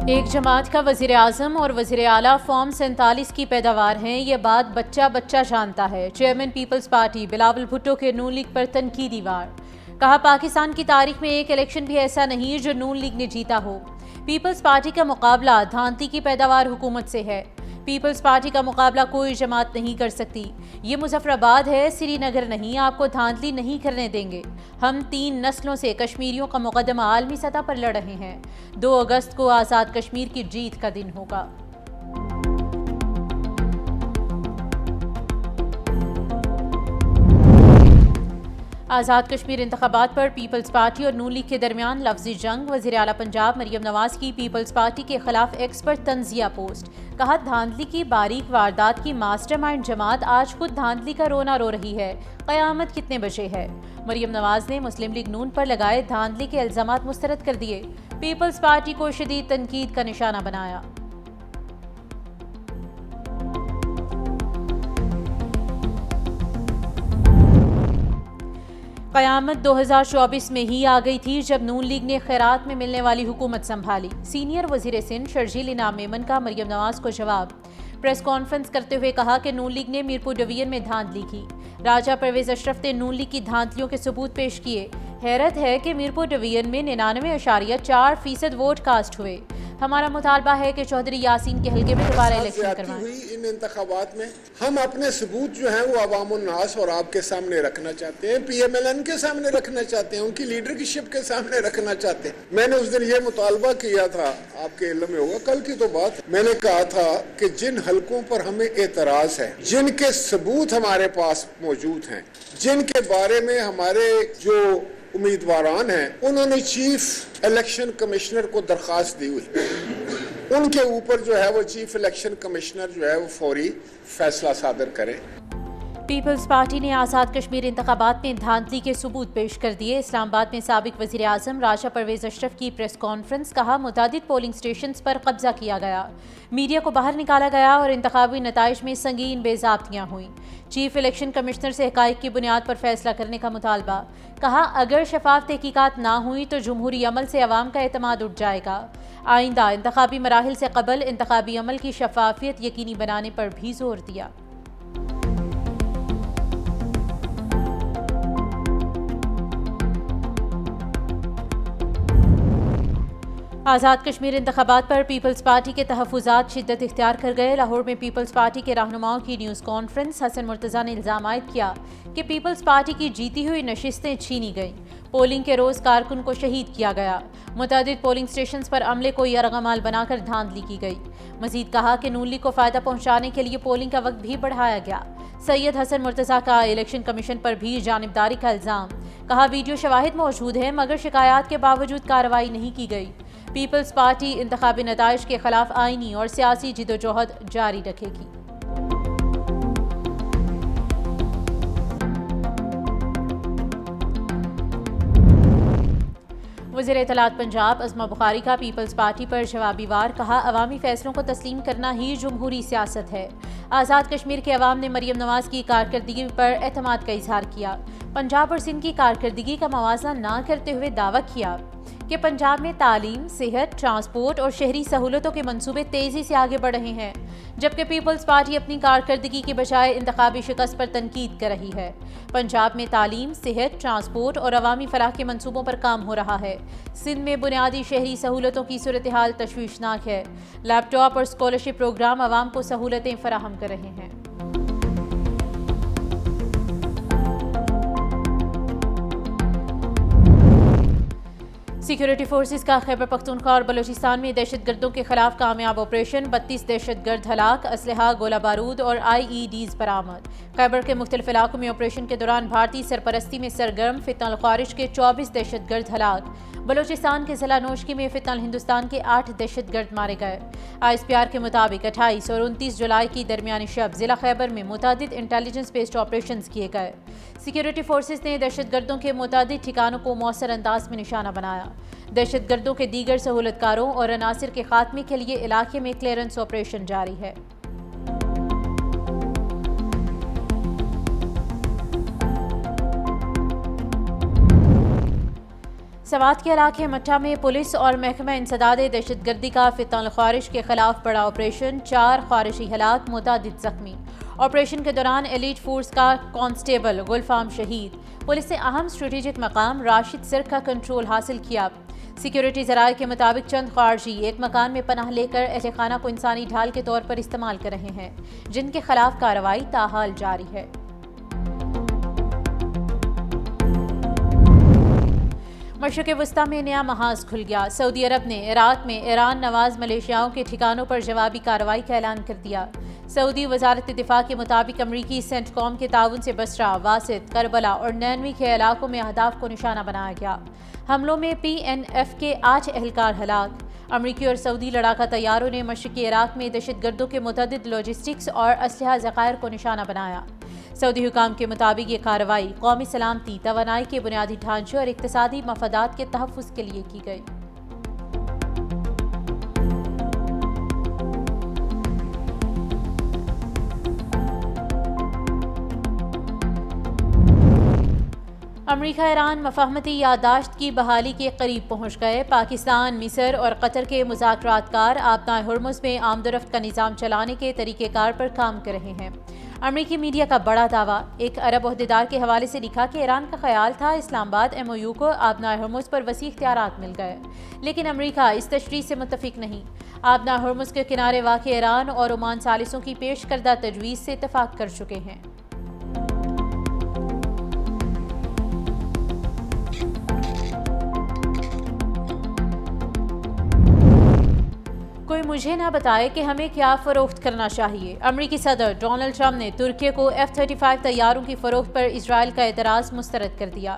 ایک جماعت کا وزیر اعظم اور وزیر اعلیٰ فارم 47 کی پیداوار ہیں، یہ بات بچہ بچہ جانتا ہے۔ Chairman Peoples Party Bilawal Bhutto کے نون لیگ پر تنقیدی وار۔ کہا پاکستان کی تاریخ میں ایک الیکشن بھی ایسا نہیں جو نون لیگ نے جیتا ہو۔ پیپلز پارٹی کا مقابلہ دھانتی کی پیداوار حکومت سے ہے۔ پیپلز پارٹی کا مقابلہ کوئی جماعت نہیں کر سکتی۔ یہ مظفر آباد ہے، سری نگر نہیں، آپ کو دھاندلی نہیں کرنے دیں گے۔ ہم 3 نسلوں سے کشمیریوں کا مقدمہ عالمی سطح پر لڑ رہے ہیں۔ 2 اگست کو آزاد کشمیر کی جیت کا دن ہوگا۔ آزاد کشمیر انتخابات پر پیپلز پارٹی اور نون لیگ کے درمیان لفظی جنگ۔ وزیر اعلیٰ پنجاب مریم نواز کی پیپلز پارٹی کے خلاف ایکس پر تنزیہ پوسٹ۔ کہا دھاندلی کی باریک واردات کی ماسٹر مائنڈ جماعت آج خود دھاندلی کا رونا رو رہی ہے۔ قیامت کتنے بجے ہے؟ مریم نواز نے مسلم لیگ نون پر لگائے دھاندلی کے الزامات مسترد کر دیے۔ پیپلز پارٹی کو شدید تنقید کا نشانہ بنایا۔ قیامت 2024 میں ہی آ گئی تھی جب نون لیگ نے خیرات میں ملنے والی حکومت سنبھالی۔ سینئر وزیر سندھ شرجیل انعام میمن کا مریم نواز کو جواب۔ پریس کانفرنس کرتے ہوئے کہا کہ نون لیگ نے میرپور ڈویژن میں دھاندلی کی۔ راجہ پرویز اشرف نے نون لیگ کی دھاندلیوں کے ثبوت پیش کیے۔ حیرت ہے کہ میرپور ڈویژن میں 99.4% ووٹ کاسٹ ہوئے۔ ہمارا مطالبہ ہے کہ چودھری یاسین کے حلقے میں دوبارہ الیکشن کروائیں۔ ان انتخابات میں ہم اپنے ثبوت جو ہیں وہ عوام الناس اور آپ کے سامنے رکھنا چاہتے ہیں، پی ایم ایل این کے سامنے رکھنا چاہتے ہیں، ان کی لیڈرشپ کے سامنے رکھنا چاہتے ہیں۔ میں نے اس دن یہ مطالبہ کیا تھا، آپ کے علم میں ہوگا، کل کی تو بات، میں نے کہا تھا کہ جن حلقوں پر ہمیں اعتراض ہے، جن کے ثبوت ہمارے پاس موجود ہیں، جن کے بارے میں ہمارے جو امیدواران ہیں انہوں نے چیف الیکشن کمشنر کو درخواست دی ہوئی، ان کے اوپر جو ہے وہ چیف الیکشن کمشنر جو ہے وہ فوری فیصلہ صادر کرے۔ پیپلز پارٹی نے آزاد کشمیر انتخابات میں دھاندلی کے ثبوت پیش کر دیے۔ اسلام آباد میں سابق وزیر اعظم راجہ پرویز اشرف کی پریس کانفرنس۔ کہا متعدد پولنگ سٹیشنز پر قبضہ کیا گیا، میڈیا کو باہر نکالا گیا اور انتخابی نتائج میں سنگین بے ضابطیاں ہوئیں۔ چیف الیکشن کمشنر سے حقائق کی بنیاد پر فیصلہ کرنے کا مطالبہ۔ کہا اگر شفاف تحقیقات نہ ہوئی تو جمہوری عمل سے عوام کا اعتماد اٹھ جائے گا۔ آئندہ انتخابی مراحل سے قبل انتخابی عمل کی شفافیت یقینی بنانے پر بھی زور دیا۔ آزاد کشمیر انتخابات پر پیپلز پارٹی کے تحفظات شدت اختیار کر گئے۔ لاہور میں پیپلز پارٹی کے رہنماؤں کی نیوز کانفرنس۔ حسن مرتضیٰ نے الزام عائد کیا کہ پیپلز پارٹی کی جیتی ہوئی نشستیں چھینی گئیں۔ پولنگ کے روز کارکن کو شہید کیا گیا۔ متعدد پولنگ سٹیشنز پر عملے کو یرغمال بنا کر دھاندلی کی گئی۔ مزید کہا کہ نون لیگ کو فائدہ پہنچانے کے لیے پولنگ کا وقت بھی بڑھایا گیا۔ سید حسن مرتضیٰ کا الیکشن کمیشن پر بھی جانبداری کا الزام۔ کہا ویڈیو شواہد موجود ہیں مگر شکایات کے باوجود کارروائی نہیں کی گئی۔ پیپلز پارٹی انتخابی نتائج کے خلاف آئینی اور سیاسی جدوجہد جاری رکھے گی۔ وزیر اطلاعات پنجاب عظمہ بخاری کا پیپلز پارٹی پر جوابی وار۔ کہا عوامی فیصلوں کو تسلیم کرنا ہی جمہوری سیاست ہے۔ آزاد کشمیر کے عوام نے مریم نواز کی کارکردگی پر اعتماد کا اظہار کیا۔ پنجاب اور سندھ کی کارکردگی کا موازنہ نہ کرتے ہوئے دعویٰ کیا کہ پنجاب میں تعلیم، صحت، ٹرانسپورٹ اور شہری سہولتوں کے منصوبے تیزی سے آگے بڑھ رہے ہیں، جبکہ پیپلز پارٹی اپنی کارکردگی کی بجائے انتخابی شکست پر تنقید کر رہی ہے۔ پنجاب میں تعلیم، صحت، ٹرانسپورٹ اور عوامی فلاح کے منصوبوں پر کام ہو رہا ہے۔ سندھ میں بنیادی شہری سہولتوں کی صورتحال تشویشناک ہے۔ لیپ ٹاپ اور اسکالرشپ پروگرام عوام کو سہولتیں فراہم کر رہے ہیں۔ سیکیورٹی فورسز کا خیبر پختونخوا اور بلوچستان میں دہشت گردوں کے خلاف کامیاب آپریشن۔ 32 دہشت گرد ہلاک، اسلحہ، گولہ بارود اور IEDs برآمد۔ خیبر کے مختلف علاقوں میں آپریشن کے دوران بھارتی سرپرستی میں سرگرم فتنہ الخوارج کے 24 دہشت گرد ہلاک۔ بلوچستان کے ضلع نوشکی میں فتنہ الہندوستان کے 8 دہشت گرد مارے گئے۔ ISPR کے مطابق 28 اور 29 جولائی کی درمیانی شب ضلع خیبر میں متعدد انٹیلیجنس بیسڈ آپریشنز کیے گئے۔ سیکیورٹی فورسز نے دہشت گردوں کے متعدد ٹھکانوں کو مؤثر انداز میں نشانہ بنایا۔ دہشت گردوں کے دیگر سہولت کاروں اور عناصر کے خاتمے کے لیے علاقے میں کلیئرنس آپریشن جاری ہے۔ سوات کے علاقے مٹھا میں پولیس اور محکمہ انسداد دہشت گردی کا فتنہ الخوارش کے خلاف بڑا آپریشن، 4 خوارشی ہلاک، متعدد زخمی۔ آپریشن کے دوران ایلیٹ فورس کا کانسٹیبل گلفام شہید۔ پولیس نے اہم اسٹریٹجک مقام راشد سر کا کنٹرول حاصل کیا۔ سیکیورٹی ذرائع کے مطابق چند خارجی ایک مکان میں پناہ لے کر اہل خانہ کو انسانی ڈھال کے طور پر استعمال کر رہے ہیں، جن کے خلاف کارروائی تاحال جاری ہے۔ مشرق وسطی میں نیا محاذ کھل گیا۔ سعودی عرب نے عراق میں ایران نواز ملیشیاؤں کے ٹھکانوں پر جوابی کارروائی کا اعلان کر دیا۔ سعودی وزارت دفاع کے مطابق امریکی سینٹ کام کے تعاون سے بصرہ، واسط، کربلا اور نینوی کے علاقوں میں اہداف کو نشانہ بنایا گیا۔ حملوں میں PNF کے 8 اہلکار ہلاک۔ امریکی اور سعودی لڑاکا طیاروں نے مشرقی عراق میں دہشت گردوں کے متعدد لاجسٹکس اور اسلحہ ذخائر کو نشانہ بنایا۔ سعودی حکام کے مطابق یہ کارروائی قومی سلامتی، توانائی کے بنیادی ڈھانچے اور اقتصادی مفادات کے تحفظ کے لیے کی گئی۔ امریکہ ایران مفاہمتی یادداشت کی بحالی کے قریب پہنچ گئے۔ پاکستان، مصر اور قطر کے مذاکرات کار آبنائے ہرمز میں آمد و رفت کا نظام چلانے کے طریقہ کار پر کام کر رہے ہیں۔ امریکی میڈیا کا بڑا دعویٰ۔ ایک عرب عہدیدار کے حوالے سے لکھا کہ ایران کا خیال تھا اسلام آباد MOU کو آبنائے ہرمز پر وسیع اختیارات مل گئے، لیکن امریکہ اس تشریح سے متفق نہیں۔ آبنائے ہرمز کے کنارے واقع ایران اور عمان ثالثوں کی پیش کردہ تجویز سے اتفاق کر چکے ہیں۔ کوئی مجھے نہ بتائے کہ ہمیں کیا فروخت کرنا چاہیے۔ امریکی صدر ڈونلڈ ٹرمپ نے ترکی کو F-35 طیاروں کی فروخت پر اسرائیل کا اعتراض مسترد کر دیا۔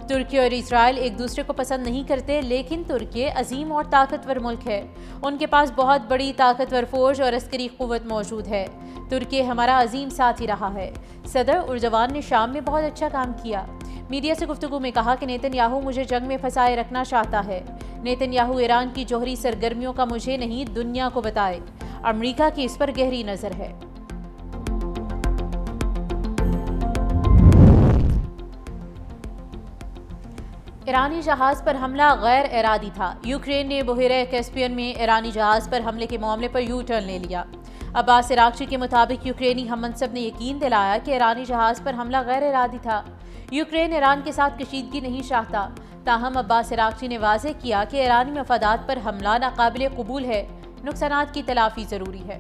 ترکی اور اسرائیل ایک دوسرے کو پسند نہیں کرتے، لیکن ترکی عظیم اور طاقتور ملک ہے۔ ان کے پاس بہت بڑی طاقتور فوج اور عسکری قوت موجود ہے۔ ترکی ہمارا عظیم ساتھی رہا ہے۔ صدر اردوان نے شام میں بہت اچھا کام کیا۔ میڈیا سے گفتگو میں کہا کہ نیتن یاہو مجھے جنگ میں پھنسائے رکھنا چاہتا ہے۔ نیتن یاہو ایران کی جوہری سرگرمیوں کا مجھے نہیں، دنیا کو بتائے۔ امریکہ کی اس پر گہری نظر ہے۔ ایرانی جہاز پر حملہ غیر ارادی تھا۔ یوکرین نے بحیرہ کیسپیئن میں ایرانی جہاز پر حملے کے معاملے پر یو ٹرن لے لیا۔ عباس عراقچی کے مطابق یوکرینی ہم منصب نے یقین دلایا کہ ایرانی جہاز پر حملہ غیر ارادی تھا۔ یوکرین ایران کے ساتھ کشیدگی نہیں چاہتا، تاہم عباس عراقچی نے واضح کیا کہ ایرانی مفادات پر حملہ ناقابل قبول ہے، نقصانات کی تلافی ضروری ہے۔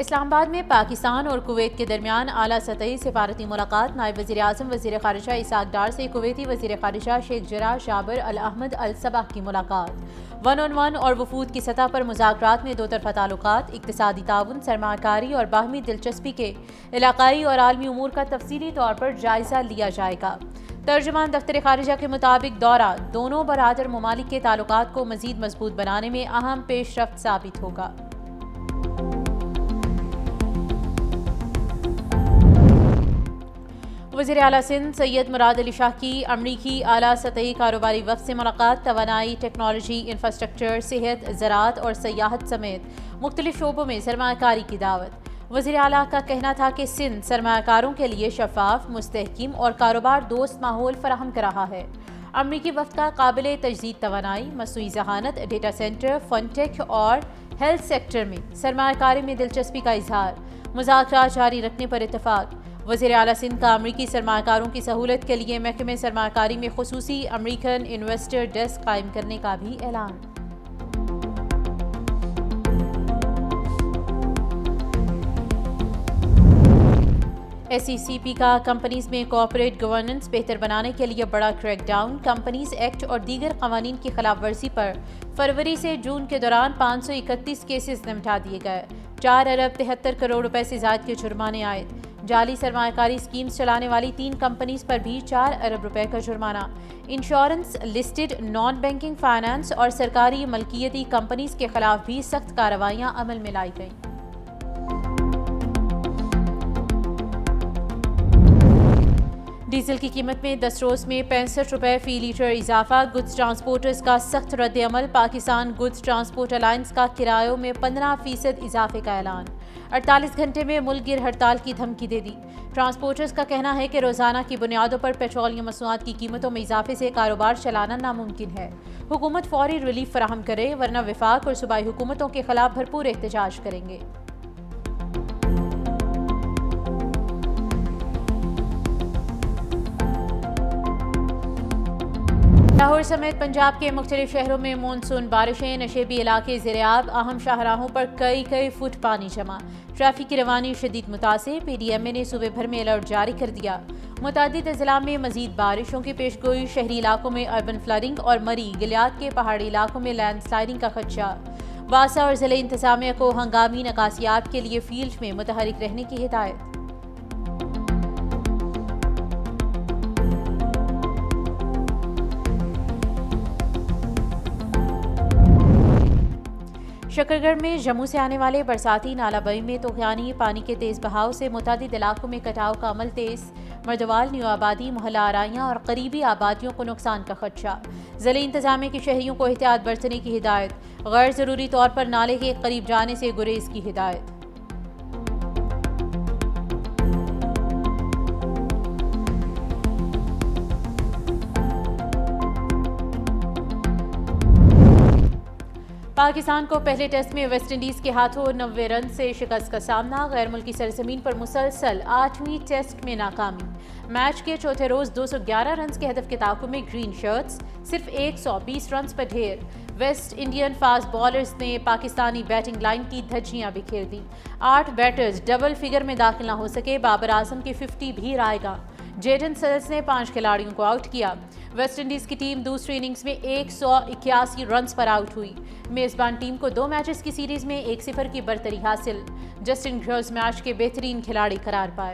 اسلام آباد میں پاکستان اور کویت کے درمیان اعلیٰ سطحی سفارتی ملاقات۔ نائب وزیر اعظم وزیر خارجہ اسحاق ڈار سے کویتی وزیر خارجہ شیخ جراح جابر الحمد الصباح کی ملاقات۔ 1 on 1 اور وفود کی سطح پر مذاکرات میں دو طرفہ تعلقات، اقتصادی تعاون، سرمایہ کاری اور باہمی دلچسپی کے علاقائی اور عالمی امور کا تفصیلی طور پر جائزہ لیا جائے گا۔ ترجمان دفتر خارجہ کے مطابق دورہ دونوں برادر ممالک کے تعلقات کو مزید مضبوط بنانے میں اہم پیش رفت ثابت ہوگا۔ وزیر اعلیٰ سندھ سید مراد علی شاہ کی امریکی اعلیٰ سطحی کاروباری وفد سے ملاقات۔ توانائی، ٹیکنالوجی، انفراسٹرکچر، صحت، زراعت اور سیاحت سمیت مختلف شعبوں میں سرمایہ کاری کی دعوت۔ وزیر اعلیٰ کا کہنا تھا کہ سندھ سرمایہ کاروں کے لیے شفاف، مستحکم اور کاروبار دوست ماحول فراہم کر رہا ہے۔ امریکی وفد کا قابل تجدید توانائی، مصنوعی ذہانت، ڈیٹا سینٹر، فن ٹیک اور ہیلتھ سیکٹر میں سرمایہ کاری میں دلچسپی کا اظہار۔ مذاکرات جاری رکھنے پر اتفاق۔ وزیر اعلیٰ سندھ کا امریکی سرمایہ کاروں کی سہولت کے لیے محکمہ سرمایہ کاری میں خصوصی امریکن انویسٹر ڈیسک قائم کرنے کا بھی اعلان۔ SECP کا کمپنیز میں کارپوریٹ گورننس بہتر بنانے کے لیے بڑا کریک ڈاؤن۔ کمپنیز ایکٹ اور دیگر قوانین کی خلاف ورزی پر فروری سے جون کے دوران 531 کیسز نمٹا دیے گئے۔ 4 ارب 73 کروڑ روپے سے زائد کے جرمانے عائد۔ جعلی سرمایہ کاری اسکیمز چلانے والی 3 کمپنیز پر بھی 4 ارب روپے کا جرمانہ۔ Insurance, listed non banking finance اور سرکاری ملکیتی کمپنیز کے خلاف بھی سخت کارروائیاں عمل میں لائی گئیں۔ ڈیزل کی قیمت میں 10 روز میں 65 روپے فی لیٹر اضافہ، گڈز ٹرانسپورٹرز کا سخت رد عمل، پاکستان گڈز ٹرانسپورٹ الائنس کا کرایوں میں 15% اضافے کا اعلان، 48 گھنٹے میں ملک گیر ہڑتال کی دھمکی دے دی۔ ٹرانسپورٹرز کا کہنا ہے کہ روزانہ کی بنیادوں پر پیٹرولیم مصنوعات کی قیمتوں میں اضافے سے کاروبار چلانا ناممکن ہے۔ حکومت فوری ریلیف فراہم کرے ورنہ وفاق اور صوبائی حکومتوں کے خلاف بھرپور احتجاج کریں گے۔ لاہور سمیت پنجاب کے مختلف شہروں میں مونسون بارشیں، نشیبی علاقے زیرآب، اہم شاہراہوں پر کئی فٹ پانی جمع، ٹریفک کی روانی شدید متاثر، پی ڈی ایم اے نے صوبے بھر میں الرٹ جاری کر دیا۔ متعدد اضلاع میں مزید بارشوں کی پیشگوئی، شہری علاقوں میں اربن فلڈنگ اور مری گلیات کے پہاڑی علاقوں میں لینڈ سلائڈنگ کا خدشہ، واسا اور ضلع انتظامیہ کو ہنگامی نکاسیات کے لیے فیلڈ میں متحرک رہنے کی ہدایت۔ شکرگڑھ میں جموں سے آنے والے برساتی نالہ بئی میں طوفانی پانی کے تیز بہاؤ سے متعدد علاقوں میں کٹاؤ کا عمل تیز، مردوال، نیو آبادی، محلہ آرائیاں اور قریبی آبادیوں کو نقصان کا خدشہ، ضلع انتظامیہ کے شہریوں کو احتیاط برتنے کی ہدایت، غیر ضروری طور پر نالے کے قریب جانے سے گریز کی ہدایت۔ پاکستان کو پہلے ٹیسٹ میں ویسٹ انڈیز کے ہاتھوں 90 رن سے شکست کا سامنا، غیر ملکی سرزمین پر مسلسل 8ویں ٹیسٹ میں ناکامی، میچ کے چوتھے روز 211 رنز کے ہدف کے تعاقب میں گرین شرٹس صرف 120 رنز پر ڈھیر، ویسٹ انڈین فاسٹ بالرز نے پاکستانی بیٹنگ لائن کی دھجیاں بکھیر دیں، 8 بیٹرز ڈبل فگر میں داخل نہ ہو سکے، بابر اعظم کی 50 بھی رائے گا، جیڈن سیلز نے 5 کھلاڑیوں کو آؤٹ کیا۔ ویسٹ انڈیز کی ٹیم دوسری اننگز میں 181 رنز پر آؤٹ ہوئی، میزبان ٹیم کو 2 میچز کی سیریز میں 1-0 کی برتری حاصل، جسٹن گروز میچ کے بہترین کھلاڑی قرار پائے۔